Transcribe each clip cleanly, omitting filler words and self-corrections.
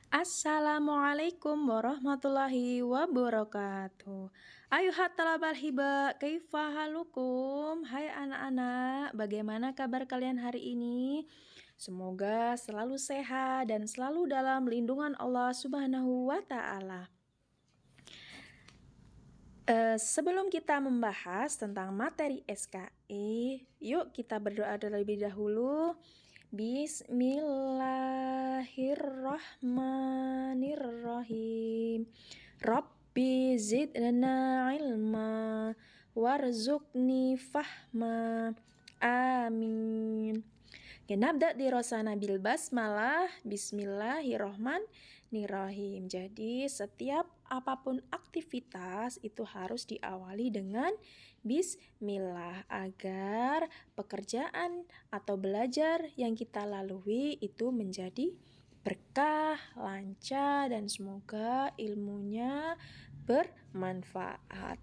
Assalamualaikum warahmatullahi wabarakatuh. Ayuhat talabal hiba, kaifa halukum? Hai anak-anak, bagaimana kabar kalian hari ini? Semoga selalu sehat dan selalu dalam lindungan Allah Subhanahu wa taala. Sebelum kita membahas tentang materi SKI, yuk kita berdoa terlebih dahulu. Bismillahirrahmanirrahim. Rabbi zidna ilma warzuqni fahma. Amin. Nabda dirosana bil basmalah. Bismillahirrahmanirrahim. Jadi setiap apapun aktivitas itu harus diawali dengan bismillah agar pekerjaan atau belajar yang kita lalui itu menjadi berkah, lancar, dan semoga ilmunya bermanfaat.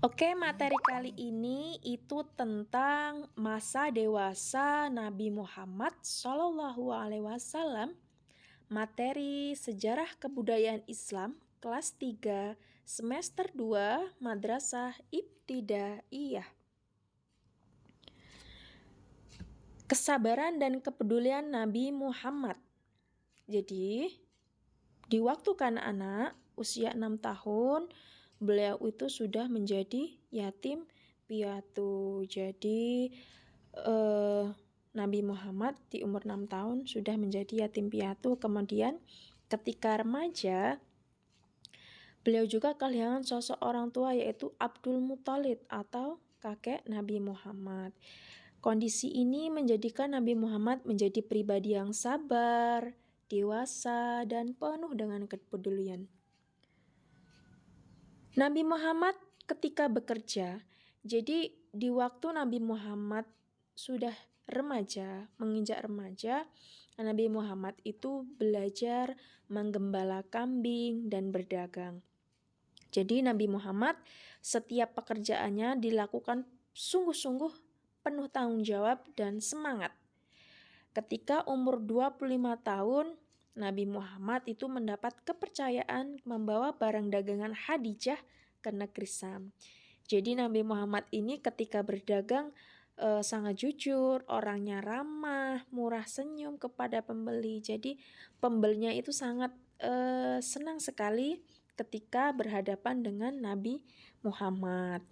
Oke, materi kali ini itu tentang masa dewasa Nabi Muhammad SAW. Materi Sejarah Kebudayaan Islam kelas 3 semester 2 Madrasah Ibtidaiyah. Kesabaran dan kepedulian Nabi Muhammad. Jadi, di waktu kanak-kanak usia 6 tahun, beliau itu sudah menjadi yatim piatu. Jadi Nabi Muhammad di umur 6 tahun sudah menjadi yatim piatu. Kemudian ketika remaja, beliau juga kehilangan sosok orang tua yaitu Abdul Muthalib atau kakek Nabi Muhammad. Kondisi ini menjadikan Nabi Muhammad menjadi pribadi yang sabar, dewasa, dan penuh dengan kepedulian. Nabi Muhammad ketika bekerja, jadi di waktu Nabi Muhammad sudah remaja, menginjak remaja, Nabi Muhammad itu belajar menggembala kambing dan berdagang. Jadi Nabi Muhammad setiap pekerjaannya dilakukan sungguh-sungguh penuh tanggung jawab dan semangat. Ketika umur 25 tahun, Nabi Muhammad itu mendapat kepercayaan membawa barang dagangan Khadijah ke negeri Syam. Jadi Nabi Muhammad ini ketika berdagang sangat jujur, orangnya ramah, murah senyum kepada pembeli. Jadi pembelinya itu sangat senang sekali ketika berhadapan dengan Nabi Muhammad.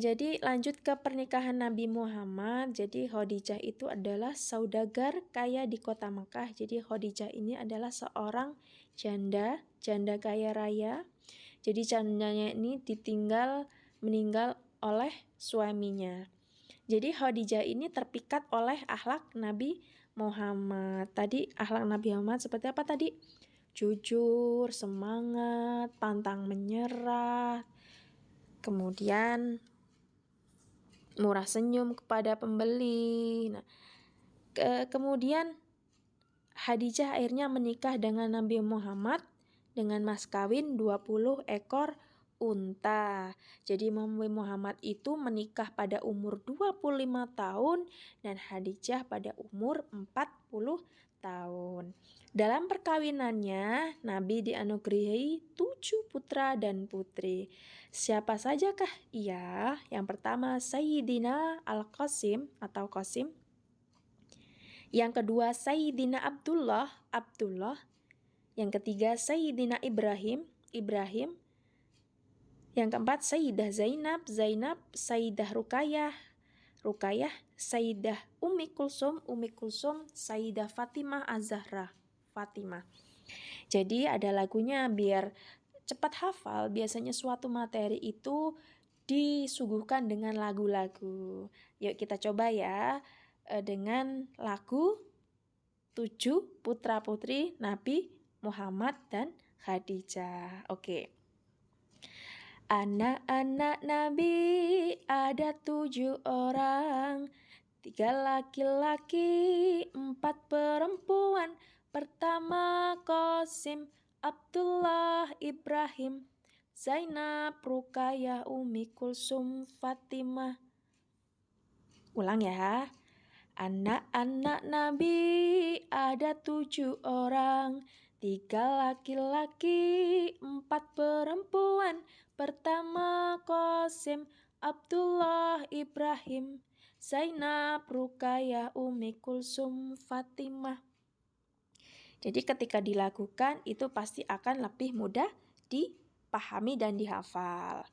Jadi lanjut ke pernikahan Nabi Muhammad. Jadi Khadijah itu adalah saudagar kaya di kota Mekah. Jadi Khadijah ini adalah seorang janda kaya raya. Jadi jandanya ini meninggal oleh suaminya. Jadi Khadijah ini terpikat oleh akhlak Nabi Muhammad. Tadi akhlak Nabi Muhammad seperti apa tadi? Jujur, semangat, pantang menyerah, kemudian murah senyum kepada pembeli. Nah, kemudian Khadijah akhirnya menikah dengan Nabi Muhammad dengan mas kawin 20 ekor unta. Jadi Nabi Muhammad itu menikah pada umur 25 tahun dan Khadijah pada umur 40 tahun. Dalam perkawinannya, Nabi dianugerahi 7 putra dan putri. Siapa sajakah? Iya, yang pertama Sayyidina Al-Qasim atau Qasim. Yang kedua Sayyidina Abdullah. Yang ketiga Sayyidina Ibrahim. Yang keempat Sayyidah Zainab, Sayyidah Ruqayyah, Sayyidah Ummi Kulsum, Sayyidah Fatimah Az-Zahra, Fatimah. Jadi ada lagunya biar cepat hafal. Biasanya suatu materi itu disuguhkan dengan lagu-lagu. Yuk kita coba ya dengan lagu 7 putra-putri Nabi Muhammad dan Khadijah. Oke. Anak-anak Nabi ada 7 orang, 3 laki-laki, 4 perempuan. Pertama Qasim, Abdullah, Ibrahim, Zainab, Ruqayyah, Ummi Kulsum, Fatimah. Ulang ya. Anak-anak Nabi ada 7 orang, 3 laki-laki, 4 perempuan. Pertama Qasim, Abdullah, Ibrahim, Zainab, Rukayah, Umi Kulsum, Fatimah. Jadi ketika dilakukan itu pasti akan lebih mudah dipahami dan dihafal.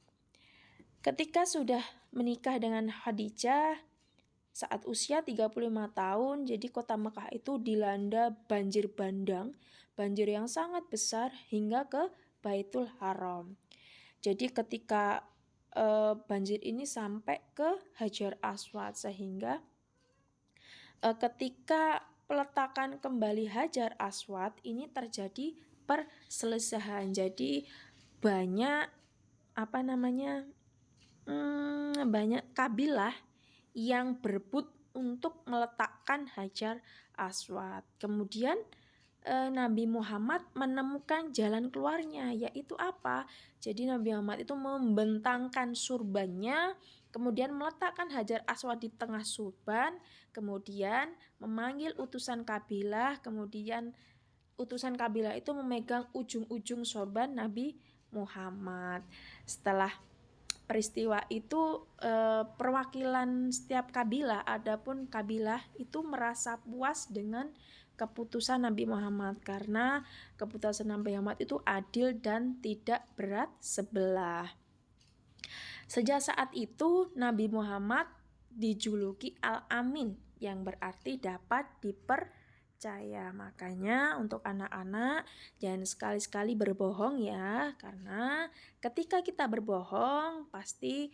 Ketika sudah menikah dengan Khadijah, saat usia 35 tahun, jadi kota Mekah itu dilanda banjir bandang, banjir yang sangat besar hingga ke Baitul Haram. Jadi ketika banjir ini sampai ke Hajar Aswad, sehingga ketika peletakan kembali Hajar Aswad ini terjadi perselisihan. Jadi banyak banyak kabilah yang berebut untuk meletakkan Hajar Aswad. Kemudian Nabi Muhammad menemukan jalan keluarnya, yaitu apa? Jadi Nabi Muhammad itu membentangkan surbannya, kemudian meletakkan Hajar Aswad di tengah surban, kemudian memanggil utusan kabilah, kemudian utusan kabilah itu memegang ujung-ujung sorban Nabi Muhammad. Setelah peristiwa itu perwakilan setiap kabilah, adapun kabilah itu merasa puas dengan keputusan Nabi Muhammad karena keputusan Nabi Muhammad itu adil dan tidak berat sebelah. Sejak saat itu Nabi Muhammad dijuluki Al-Amin, yang berarti dapat dipercaya. Makanya untuk anak-anak jangan sekali-sekali berbohong ya, karena ketika kita berbohong pasti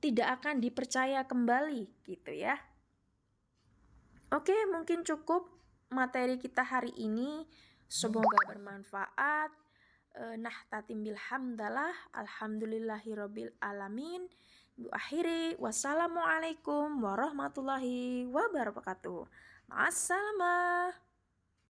tidak akan dipercaya kembali gitu ya. Oke, mungkin cukup materi kita hari ini. Semoga bermanfaat. Nahtatim bilhamdalah, alhamdulillahirabbil alamin. Akhiri, wassalamualaikum warahmatullahi wabarakatuh. Ma'assalamah.